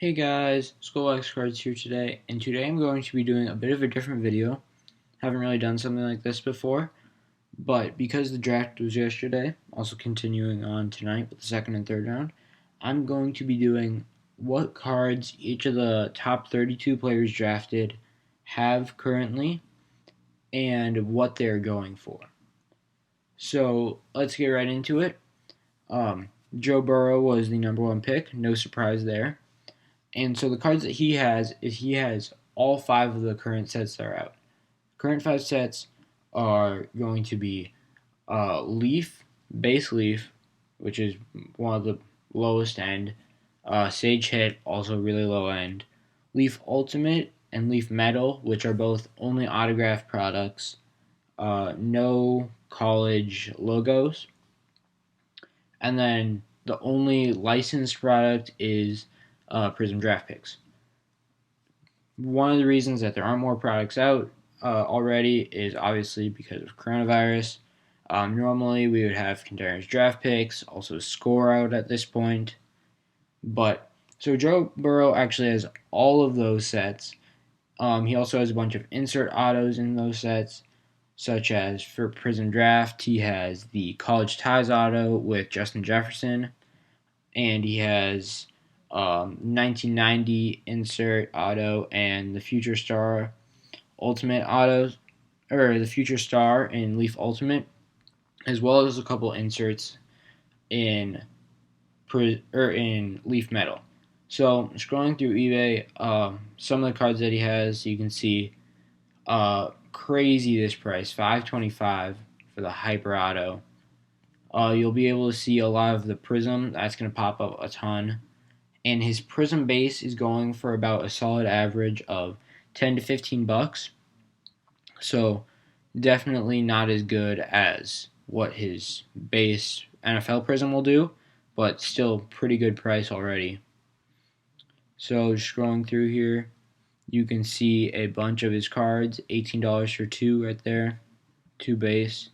Hey guys, SkullX Cards here today, and today I'm going to be doing a bit of a different video. Haven't really done something like this before, but because the draft was yesterday, also continuing on tonight with the second and third round, I'm going to be doing what cards each of the top 32 players drafted have currently and what they're going for. So let's get right into it. Joe Burrow was the number one pick, no surprise there. And so the cards that he has all five of the current sets that are out. Current five sets are going to be Leaf, Base Leaf, which is one of the lowest end. Sage Hit, also really low end. Leaf Ultimate and Leaf Metal, which are both only autographed products. No college logos. And then the only licensed product is Prism Draft Picks. One of the reasons that there aren't more products out already is obviously because of coronavirus. Normally we would have Contenders Draft Picks, also Score Out at this point. But so Joe Burrow actually has all of those sets. He also has a bunch of insert autos in those sets, such as for Prism Draft, he has the College Ties auto with Justin Jefferson, and he has 1990 insert auto and the Future Star Ultimate autos, or the Future Star in Leaf Ultimate, as well as a couple inserts in Leaf Metal. So scrolling through eBay, some of the cards that he has, you can see crazy this price, $525 for the Hyper Auto. You'll be able to see a lot of the Prism. That's going to pop up a ton. And his Prism base is going for about a solid average of 10 to 15 bucks. So definitely not as good as what his base NFL Prism will do, but still pretty good price already. So scrolling through here, you can see a bunch of his cards. $18 for two right there, two base.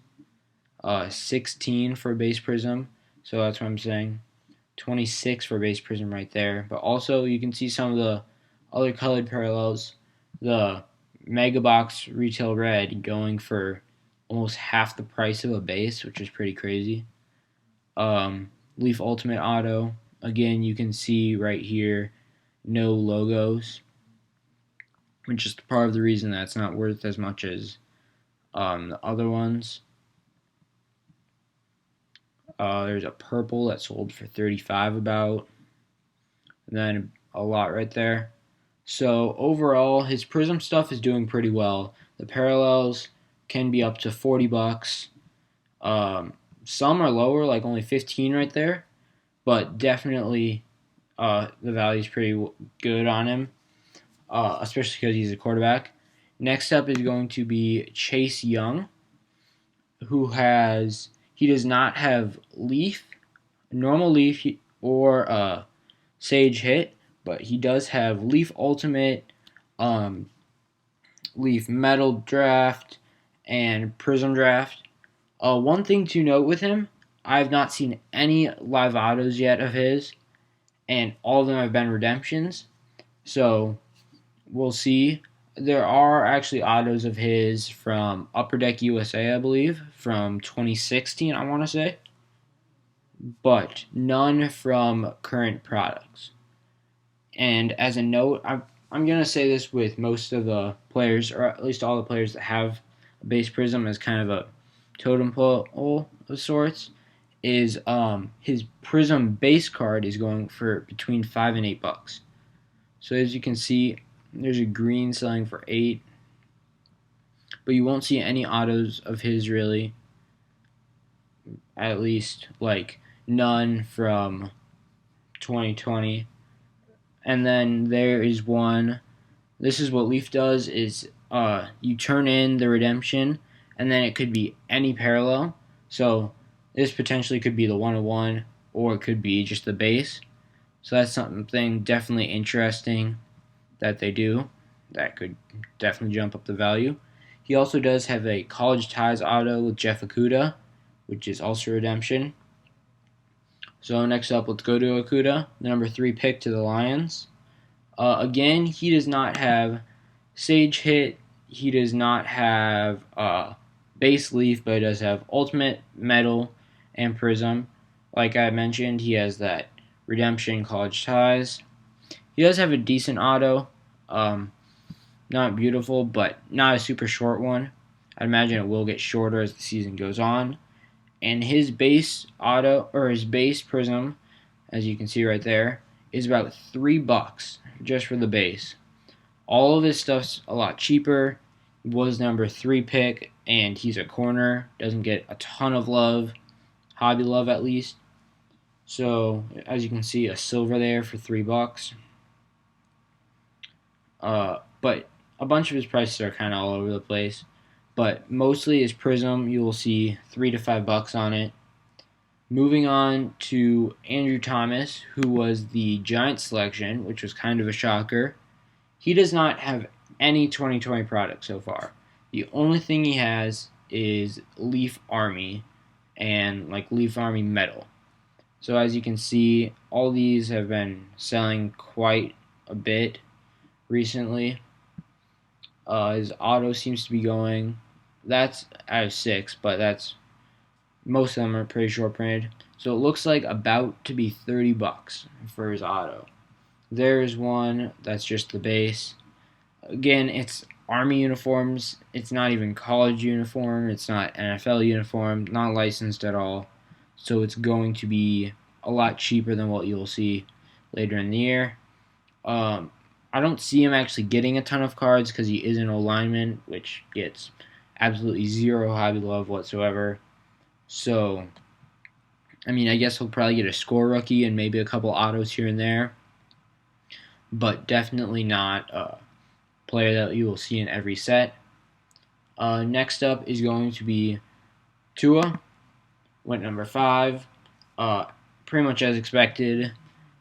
16 for base Prism, so that's what I'm saying. 26 for base Prism right there. But also you can see some of the other colored parallels. The Mega Box Retail Red going for almost half the price of a base, which is pretty crazy. Leaf Ultimate Auto, again, you can see right here, no logos, which is part of the reason that it's not worth as much as the other ones. There's a purple that sold for $35 about, and then a lot right there. So overall, his Prism stuff is doing pretty well. The parallels can be up to 40 bucks. Some are lower, like only 15 right there, but definitely the value is pretty good on him, especially because he's a quarterback. Next up is going to be Chase Young, who he does not have Leaf, normal Leaf, or Sage Hit, but he does have Leaf Ultimate, Leaf Metal Draft, and Prism Draft. One thing to note with him, I have not seen any live autos yet of his, and all of them have been redemptions. So we'll see. There are actually autos of his from Upper Deck USA, I believe, from 2016, I want to say, but none from current products. And as a note, I'm going to say this with most of the players, or at least all the players that have a base Prism as kind of a totem pole of sorts, is his Prism base card is going for between $5 and $8. So as you can see, there's a green selling for $8, but you won't see any autos of his really, at least like none from 2020. And then there is one. This is what Leaf does: is you turn in the redemption, and then it could be any parallel. So this potentially could be the 101, or it could be just the base. So that's something definitely interesting that they do. That could definitely jump up the value. He also does have a College Ties auto with Jeff Okudah, which is also redemption. So next up, let's go to Okudah, the number 3 pick to the Lions. Again, he does not have Sage Hit. He does not have Base Leaf, but he does have Ultimate, Metal, and Prism. Like I mentioned, he has that Redemption, College Ties. He does have a decent auto. Not beautiful, but not a super short one. I'd imagine it will get shorter as the season goes on. And his base auto, or his base Prism, as you can see right there, is about $3 just for the base. All of his stuff's a lot cheaper. He was number 3 pick, and he's a corner. Doesn't get a ton of love, hobby love at least. So as you can see, a silver there for $3. But a bunch of his prices are kind of all over the place. But mostly his Prism, you will see $3 to $5 on it. Moving on to Andrew Thomas, who was the Giant selection, which was kind of a shocker. He does not have any 2020 product so far. The only thing he has is Leaf Army and like Leaf Army Metal. So as you can see, all these have been selling quite a bit recently. His auto seems to be going. That's out of 6, but that's most of them are pretty short printed. So it looks like about to be $30 for his auto. There's one that's just the base. Again, it's Army uniforms. It's not even college uniform. It's not NFL uniform. Not licensed at all. So it's going to be a lot cheaper than what you'll see later in the year. I don't see him actually getting a ton of cards because he is an O-lineman, which gets absolutely zero hobby love whatsoever. So, I mean, I guess he'll probably get a score rookie and maybe a couple autos here and there, but definitely not a player that you will see in every set. Next up is going to be Tua. Went number 5. Pretty much as expected.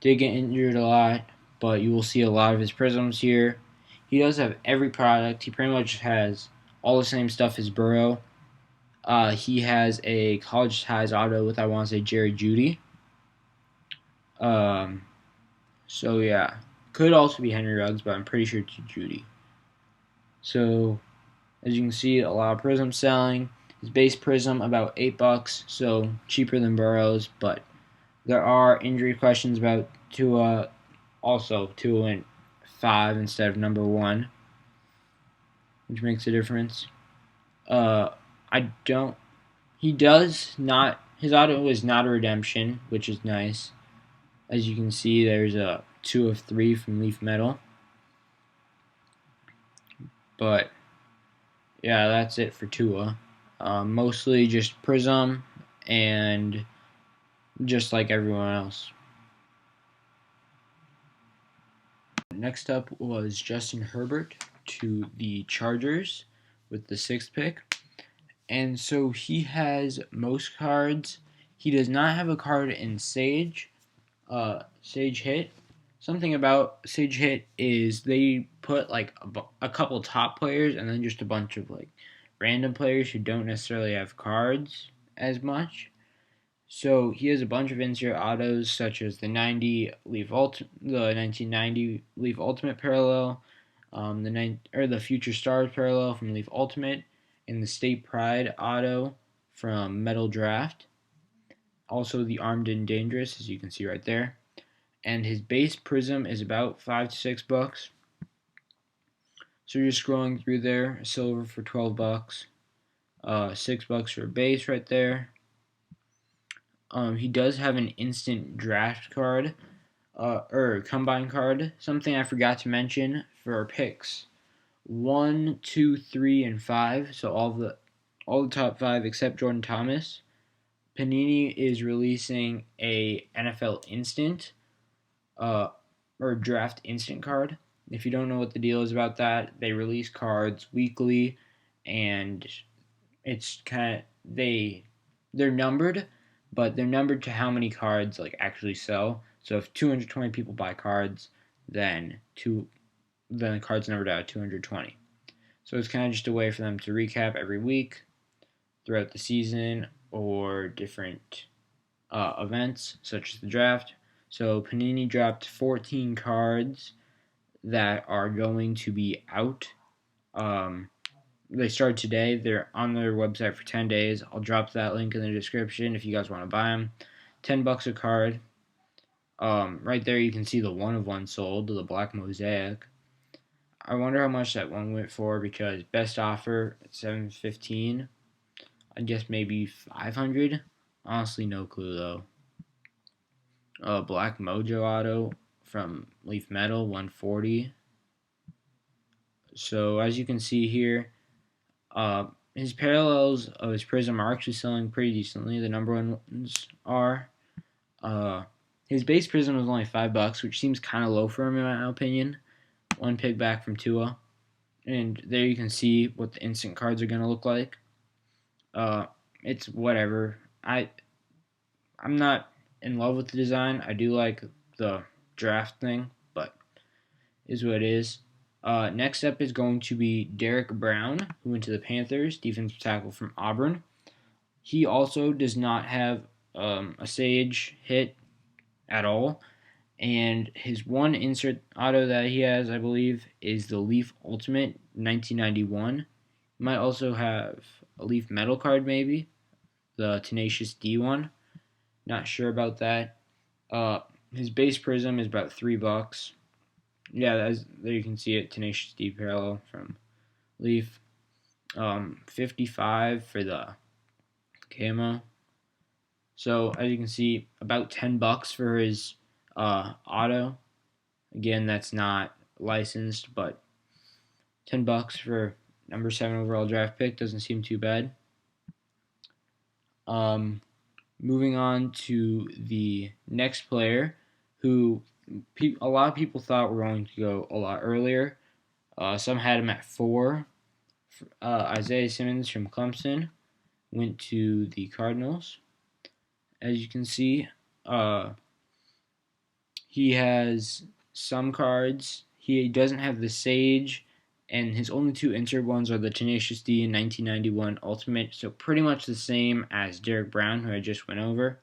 Did get injured a lot, but you will see a lot of his Prisms here. He does have every product. He pretty much has all the same stuff as Burrow. He has a College Ties auto with, I want to say, Jerry Jeudy. So yeah, could also be Henry Ruggs, but I'm pretty sure it's Jeudy. So as you can see, a lot of Prism selling. His base Prism about $8, so cheaper than Burrow's. But there are injury questions about Tua. Also, Tua went 5 instead of number 1, which makes a difference. He does not, his auto is not a redemption, which is nice. As you can see, there's a 2 of 3 from Leaf Metal. But, yeah, that's it for Tua. Mostly just Prism and just like everyone else. Next up was Justin Herbert to the Chargers with the 6th pick. And so he has most cards. He does not have a card in Sage. Sage Hit. Something about Sage Hit is they put like a couple top players and then just a bunch of like random players who don't necessarily have cards as much. So he has a bunch of insert autos such as the 1990 Leaf Ultimate Parallel, the Future Stars Parallel from Leaf Ultimate, and the State Pride auto from Metal Draft. Also the Armed and Dangerous, as you can see right there. And his base Prism is about $5 to $6. So you're scrolling through there, silver for $12, $6 for a base right there. He does have an instant draft card, or combine card. Something I forgot to mention for our picks: 1, 2, 3, and 5. So all the top 5 except Jordan Thomas. Panini is releasing a NFL Instant, or Draft Instant card. If you don't know what the deal is about that, they release cards weekly, and it's kind of they're numbered, but they're numbered to how many cards like actually sell. So if 220 people buy cards, then the card's numbered out at 220. So it's kind of just a way for them to recap every week throughout the season or different events such as the draft. So Panini dropped 14 cards that are going to be out. They start today. They're on their website for 10 days. I'll drop that link in the description if you guys want to buy them. $10 a card. Right there you can see the one of one sold, the black mosaic. I wonder how much that one went for, because best offer at $7.15. I guess maybe $500. Honestly, no clue though. Black Mojo auto from Leaf Metal, $140. So as you can see here, his parallels of his Prism are actually selling pretty decently. The number one ones are. His base Prism was only $5, which seems kind of low for him in my opinion. One pick back from Tua. And there you can see what the instant cards are going to look like. It's whatever. I'm not in love with the design. I do like the draft thing, but is what it is. Next up is going to be Derek Brown, who went to the Panthers, defensive tackle from Auburn. He also does not have a Sage hit at all. And his one insert auto that he has, I believe, is the Leaf Ultimate 1991. He might also have a Leaf Metal card, maybe. The Tenacious D one. Not sure about that. His base Prism is about $3. Yeah, there you can see it. Tenacious D parallel from Leaf. 55 for the camo. So as you can see, about $10 for his auto. Again, that's not licensed, but $10 for number 7 overall draft pick doesn't seem too bad. Moving on to the next player, who a lot of people thought were going to go a lot earlier. Some had him at 4. Isaiah Simmons from Clemson went to the Cardinals. As you can see, he has some cards. He doesn't have the Sage, and his only 2 insert ones are the Tenacious D and 1991 Ultimate, so pretty much the same as Derek Brown, who I just went over.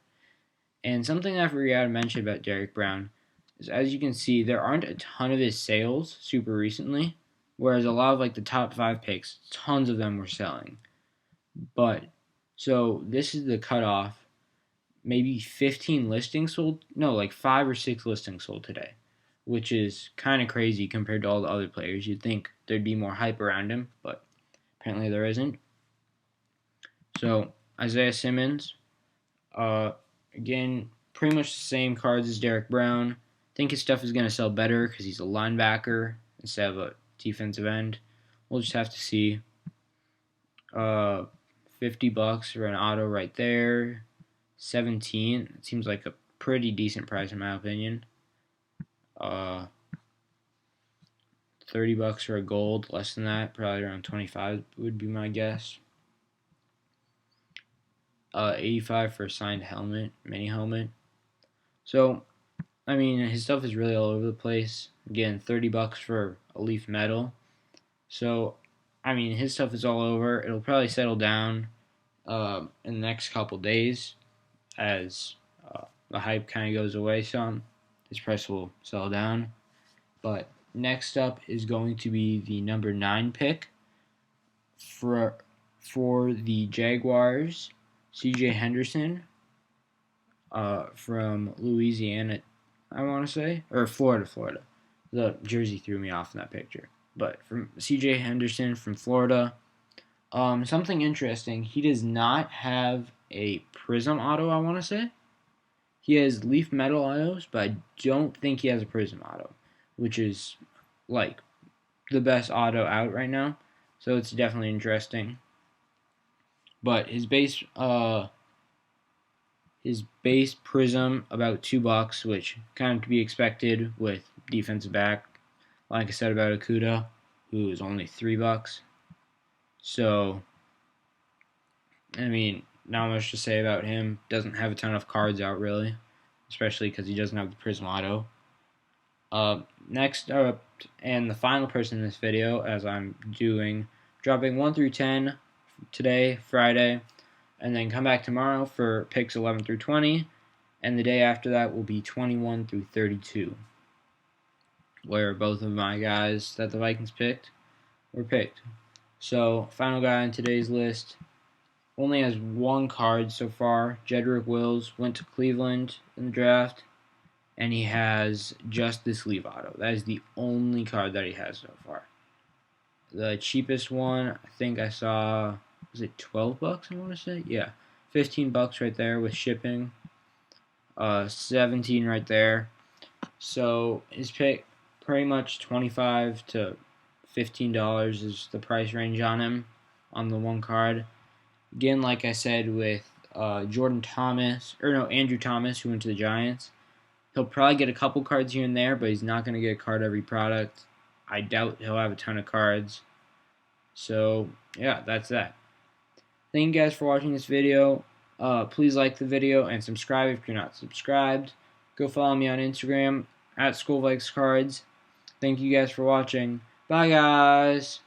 And something I forgot to mention about Derek Brown is, as you can see, there aren't a ton of his sales super recently, whereas a lot of like the top 5 picks, tons of them were selling. But, so this is the cutoff. Maybe 15 listings sold? No, like 5 or 6 listings sold today, which is kind of crazy compared to all the other players. You'd think there'd be more hype around him, but apparently there isn't. So, Isaiah Simmons, again, pretty much the same cards as Derek Brown. I think his stuff is going to sell better because he's a linebacker instead of a defensive end. We'll just have to see. $50 for an auto right there. 17. It seems like a pretty decent price in my opinion. $30 for a gold, less than that, probably around 25 would be my guess. 85 for a signed helmet, mini helmet. So, I mean, his stuff is really all over the place. Again, $30 for a Leaf Metal. So, I mean, his stuff is all over. It'll probably settle down in the next couple days as the hype kind of goes away some. His price will settle down. But next up is going to be the number 9 pick for the Jaguars, C.J. Henderson from Louisiana, I want to say, or Florida. The jersey threw me off in that picture. But from C.J. Henderson from Florida. Something interesting, he does not have a Prism auto, I want to say. He has Leaf Metal autos, but I don't think he has a Prism auto, which is like the best auto out right now. So it's definitely interesting. But his base Prism about $2, which kind of to be expected with defensive back. Like I said about Okuda, who is only $3. So, I mean, not much to say about him. Doesn't have a ton of cards out, really. Especially because he doesn't have the Prism auto. Next up, and the final person in this video, as I'm dropping 1 through 10 today, Friday, and then come back tomorrow for picks 11 through 20, and the day after that will be 21 through 32. where both of my guys that the Vikings picked were picked. So, final guy on today's list only has one card so far. Jedrick Wills went to Cleveland in the draft, and he has just this Leave Auto. That is the only card that he has so far. The cheapest one, I think I saw, was it $12? I want to say, yeah, $15 right there with shipping. 17 right there. So his pick, pretty much $25 to $15 is the price range on him on the one card. Again, like I said with Andrew Thomas, who went to the Giants, he'll probably get a couple cards here and there, but he's not going to get a card every product. I doubt he'll have a ton of cards. So, yeah, that's that. Thank you guys for watching this video. Please like the video and subscribe if you're not subscribed. Go follow me on Instagram at SkullVikesCards. Thank you guys for watching. Bye, guys.